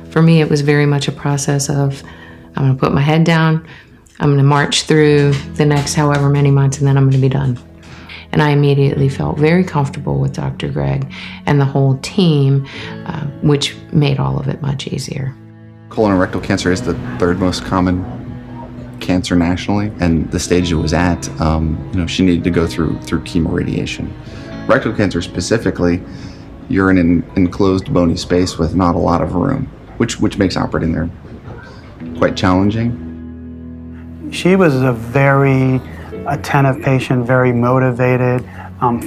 For me, it was very much a process of, I'm gonna put my head down, I'm gonna march through the next however many months, and then I'm gonna be done. And I immediately felt very comfortable with Dr. Greg and the whole team, which made all of it much easier. Colon and rectal cancer is the third most common cancer nationally, and the stage it was at, she needed to go through chemoradiation. Rectal cancer specifically, you're in an enclosed bony space with not a lot of room, which makes operating there quite challenging. She was a very attentive patient, very motivated,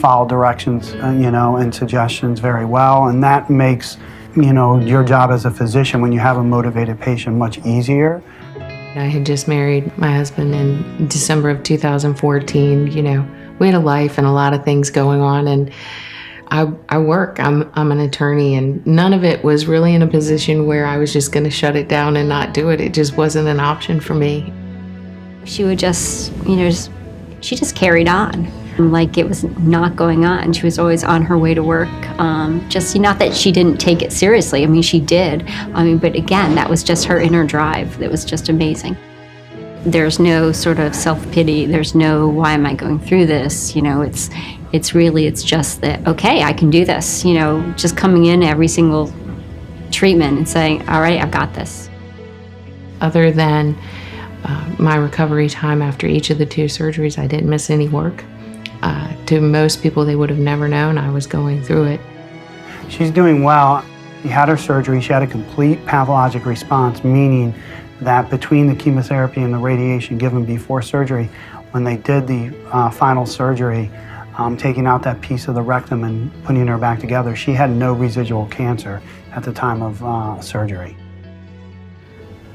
followed directions, and suggestions very well, and that makes, your job as a physician when you have a motivated patient much easier. I had just married my husband in December of 2014. We had a life and a lot of things going on, and I work. I'm an attorney, and none of it was really in a position where I was just going to shut it down and not do it. It just wasn't an option for me. She would just, she just carried on like it was not going on. She was always on her way to work. Just not that she didn't take it seriously. I mean, she did. But again, that was just her inner drive. That was just amazing. There's no sort of self-pity. There's no, why am I going through this? It's just that, okay, I can do this. Just coming in every single treatment and saying, all right, I've got this. Other than my recovery time after each of the 2 surgeries, I didn't miss any work. To most people, they would have never known I was going through it. She's doing well. She had her surgery. She had a complete pathologic response, meaning that between the chemotherapy and the radiation given before surgery, when they did the final surgery, taking out that piece of the rectum and putting her back together, she had no residual cancer at the time of surgery.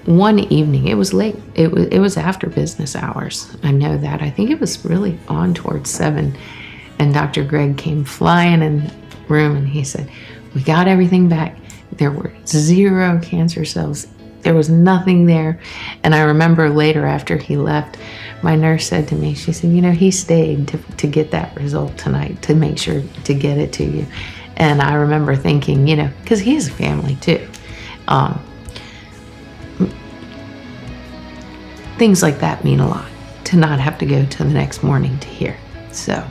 One evening, it was late. It was after business hours. I know that. I think it was really on towards 7. And Dr. Greg came flying in the room and he said, we got everything back. There were 0 cancer cells. There was nothing there. And I remember later after he left, my nurse said to me, she said, he stayed to get that result tonight to make sure to get it to you. And I remember thinking, because he has a family too. Things like that mean a lot, to not have to go to the next morning to hear. So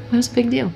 it was a big deal.